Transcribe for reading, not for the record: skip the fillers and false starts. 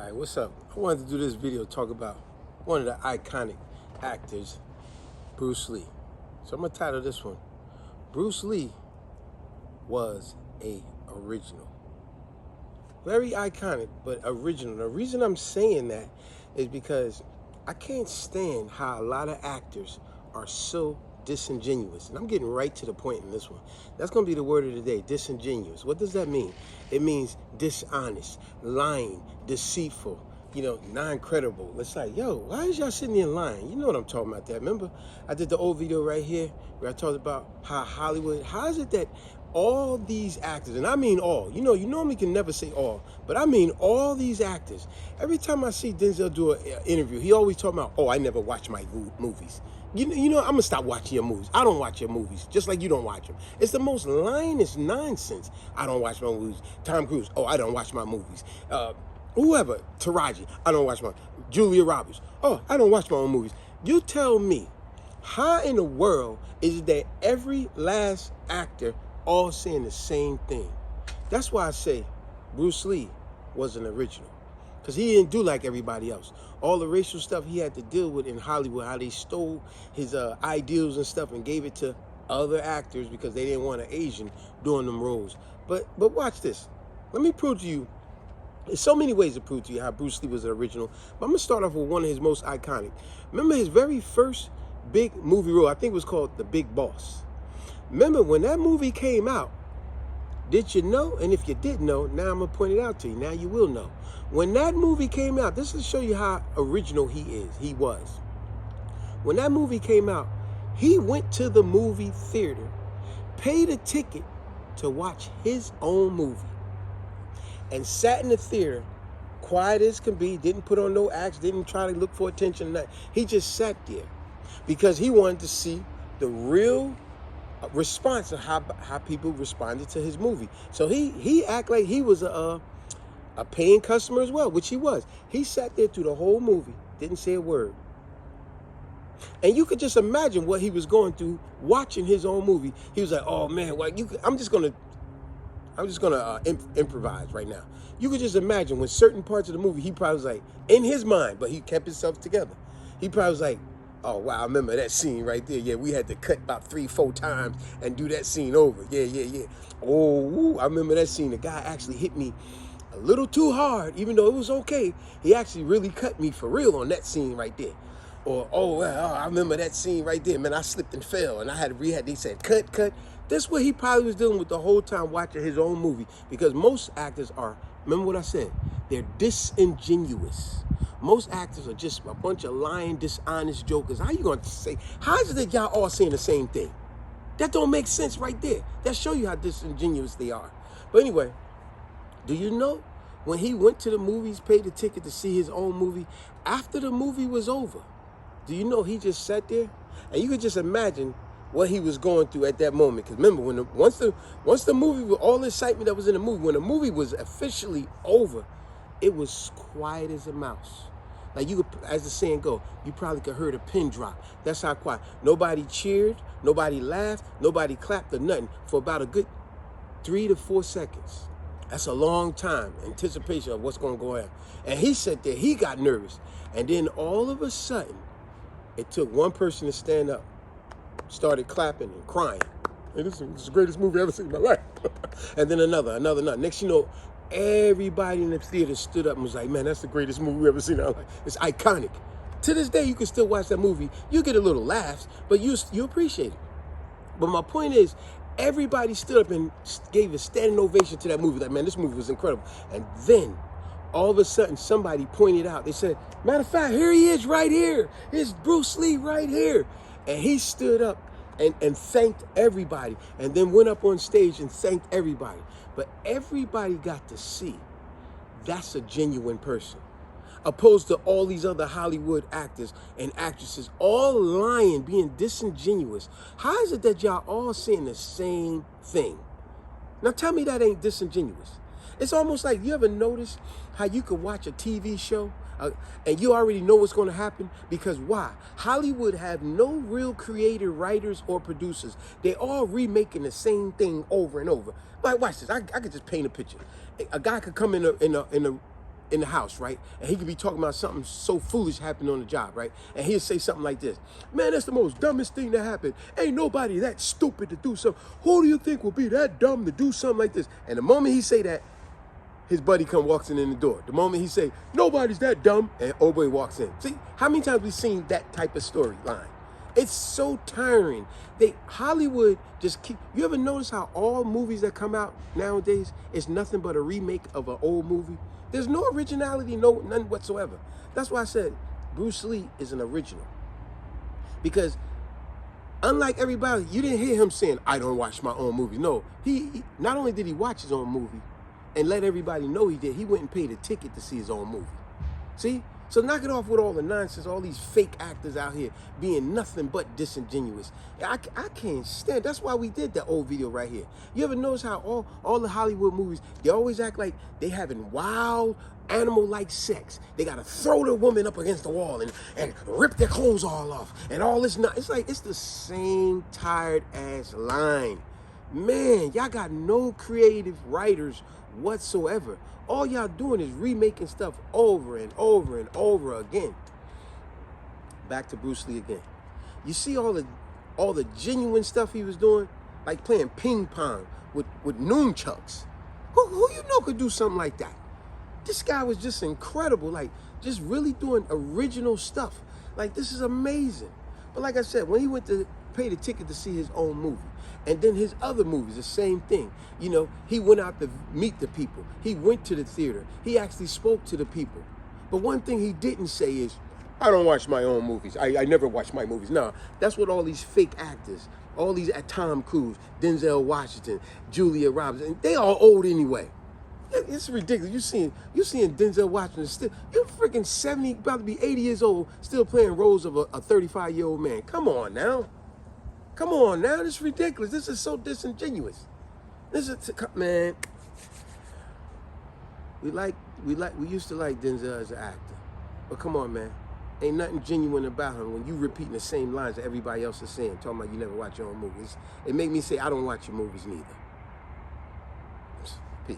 Alright, what's up? I wanted to do this video to talk about one of the iconic actors, Bruce Lee. So I'm gonna title this one, Bruce Lee was a original. Very iconic, but original. The reason I'm saying that is because I can't stand how a lot of actors are so disingenuous. And I'm getting right to the point in this one. That's going to be the word of the day, disingenuous. What does that mean? It means dishonest, lying, deceitful, non-credible. It's like, yo, why is y'all sitting there lying? You know what I'm talking about that. Remember, I did the old video right here where I talked about how Hollywood, how is it that all these actors, and I mean all, you normally can never say all, but I mean all these actors. Every time I see Denzel do an interview, he always talking about, oh, I never watch my movies. I'm going to stop watching your movies. I don't watch your movies, just like you don't watch them. It's the most lying-est nonsense. I don't watch my movies. Tom Cruise, oh, I don't watch my movies. Whoever, Taraji, I don't watch my, Julia Roberts, oh, I don't watch my own movies. You tell me, how in the world is it that every last actor all saying the same thing? That's why I say Bruce Lee was an original, because he didn't do like everybody else. All the racial stuff he had to deal with in Hollywood, how they stole his ideals and stuff and gave it to other actors because they didn't want an Asian doing them roles. But watch this. Let me prove to you. There's so many ways to prove to you how Bruce Lee was an original. But I'm going to start off with one of his most iconic. Remember his very first big movie role? I think it was called The Big Boss. Remember when that movie came out, did you know? And if you didn't know, now I'm going to point it out to you. Now you will know. When that movie came out, this will show you how original he was. When that movie came out, he went to the movie theater, paid a ticket to watch his own movie, and sat in the theater, quiet as can be, didn't put on no acts, didn't try to look for attention. He just sat there because he wanted to see the real response of how people responded to his movie. So he act like he was a paying customer as well, which he was. He sat there through the whole movie, didn't say a word. And you could just imagine what he was going through watching his own movie. He was like, oh man, well, I'm just gonna improvise right now. You could just imagine when certain parts of the movie, he probably was like, in his mind, but he kept himself together. He probably was like, oh, wow, I remember that scene right there. Yeah, we had to cut about 3-4 times and do that scene over. Yeah. Oh, I remember that scene. The guy actually hit me a little too hard, even though it was okay. He actually really cut me for real on that scene right there. Or, I remember that scene right there. Man, I slipped and fell, and I had to rehab. They said, cut. That's what he probably was dealing with the whole time watching his own movie. Because most actors are, remember what I said, they're disingenuous. Most actors are just a bunch of lying, dishonest jokers. How you going to say, how is it that y'all all saying the same thing? That don't make sense right there. That show you how disingenuous they are. But anyway, do you know when he went to the movies, paid the ticket to see his own movie, after the movie was over, do you know he just sat there? And you could just imagine what he was going through at that moment. Because remember, once the movie, with all the excitement that was in the movie, when the movie was officially over, it was quiet as a mouse. Like you could, as the saying go, you probably could hear a pin drop. That's how quiet. Nobody cheered, nobody laughed, nobody clapped or nothing for about a good 3 to 4 seconds. That's a long time, anticipation of what's going to go on. And he sat there, he got nervous. And then all of a sudden, it took one person to stand up, started clapping and crying. Hey, this is the greatest movie I've ever seen in my life. And then another. Next you know, everybody in the theater stood up and was like, man, that's the greatest movie we've ever seen in our life. It's iconic. To this day, you can still watch that movie. You get a little laughs, but you appreciate it. But my point is, everybody stood up and gave a standing ovation to that movie. Like, man, this movie was incredible. And then, all of a sudden, somebody pointed out. They said, matter of fact, here he is right here. Here's Bruce Lee right here. And he stood up and thanked everybody, and then went up on stage and thanked everybody. But everybody got to see that's a genuine person, opposed to all these other Hollywood actors and actresses all lying, being disingenuous. How is it that y'all all saying the same thing? Now tell me that ain't disingenuous. It's almost like, you ever notice how you could watch a TV show and you already know what's going to happen? Because why? Hollywood have no real creative writers or producers. They all remaking the same thing over and over. Like, watch this. I could just paint a picture. A guy could come in a in the house, right? And he could be talking about something so foolish happened on the job, right? And he'll say something like this: man, that's the most dumbest thing that happened. Ain't nobody that stupid to do something. Who do you think will be that dumb to do something like this? And the moment he say that, his buddy walks in the door. The moment he say, nobody's that dumb, and old boy walks in. See, how many times we seen that type of storyline? It's so tiring. Hollywood just keep, you ever notice how all movies that come out nowadays is nothing but a remake of an old movie? There's no originality, none whatsoever. That's why I said Bruce Lee is an original. Because unlike everybody, you didn't hear him saying, I don't watch my own movies. No, he not only did he watch his own movie and let everybody know he did, he went and paid a ticket to see his own movie. See? So knock it off with all the nonsense, all these fake actors out here being nothing but disingenuous. I can't stand. That's why we did that old video right here. You ever notice how all the Hollywood movies, they always act like they having wild, animal-like sex. They got to throw the woman up against the wall and rip their clothes all off and all this. It's like, it's the same tired-ass line. Man, y'all got no creative writers whatsoever. All y'all doing is remaking stuff over and over and over again. Back to Bruce Lee again. You see all the genuine stuff he was doing, like playing ping pong with nunchucks. Who you know could do something like that? This guy was just incredible, like just really doing original stuff. Like, this is amazing. But like I said, when he went to pay the ticket to see his own movie, and then his other movies, the same thing. You know, he went out to meet the people. He went to the theater. He actually spoke to the people. But one thing he didn't say is, I don't watch my own movies. I never watch my movies. No, that's what all these fake actors, all these Tom Cruise, Denzel Washington, Julia Roberts, and they all old anyway. It's ridiculous. You seeing Denzel Washington still, you're freaking 70, about to be 80 years old, still playing roles of a 35-year-old man. Come on now. Come on now, this is ridiculous. This is so disingenuous. This is, man. We used to like Denzel as an actor, but come on, man. Ain't nothing genuine about him when you repeating the same lines that everybody else is saying, talking about you never watch your own movies. It made me say, I don't watch your movies neither. Peace.